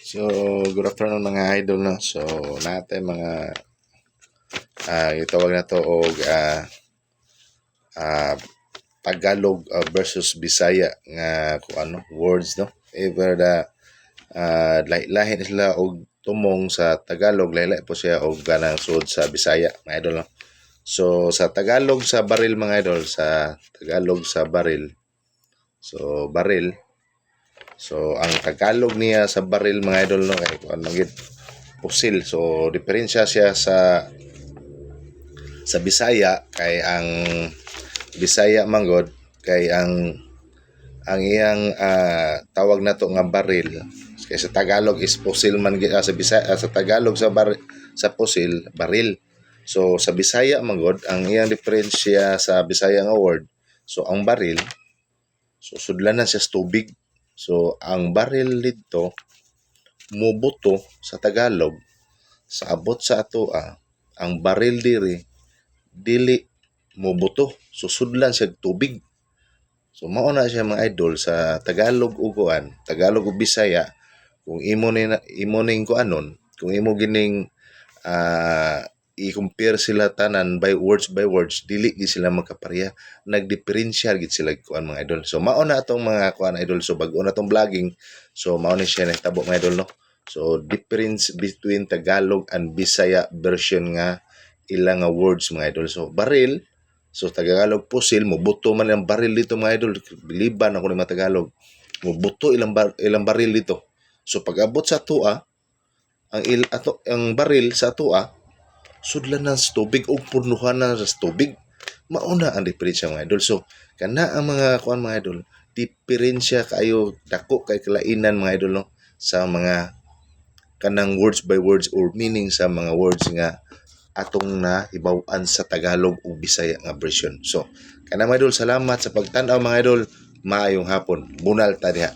So, good afternoon mga idol, no? So, natin mga itawag na to og Tagalog versus Bisaya nga kung ano words, no? Ever da lahi sila og tumong sa Tagalog, lahi po siya og ganang sud sa Bisaya, mga idol, no? So, sa Tagalog sa baril, mga idol, sa Tagalog sa baril. So, baril. So, ang Tagalog niya sa baril, mga idol, no, kay kuan magid pusil. So, diferensya siya sa Bisaya kay ang Bisaya manggod kay ang iyang tawag nato nga baril kay sa Tagalog is pusil man sa Bisaya, sa Tagalog sa pusil baril. So sa Bisaya manggod ang iyang diferensya sa Bisaya nga word. So ang baril, so sudlanan siya sa tubig. So ang baril dito mubuto sa Tagalog sa abot sa atoa, ang baril dili mubuto, so sudlan siya tubig. So mao na siya, mga idol, sa Tagalog ug Tagalog ug Bisaya. Kung imo ning kuanon, kung imo gining i-compare sila tanan by words, dili gi sila magkapareha, nagdiferensya gid sila kuan, mga idol. So mao na atong mga kuan, idol. So bag-o na tong vlogging, so mao ni siya nahitabo, mga idol, no? So difference between Tagalog and Bisaya version nga ilang nga words, mga idol. So baril, so Tagalog pusil, mubuto man ang baril dito, mga idol. Biliban ako ni mga Tagalog, mubuto ilang baril dito. So pag-abot sa tua, ang baril sa tua sudlan na sa tubig o punuhan na sa tubig. Mauna ang diferensya, mga idol. So kana ang mga kuan, mga idol, diferensya kayo dako kay kalainan, mga idol, no, sa mga kanang words by words or meaning sa mga words nga atong na ibaw-an sa Tagalog o Bisaya nga version. So kana, mga idol, salamat sa pagtan-aw, mga idol. Maayong hapon. Bunal ta diha.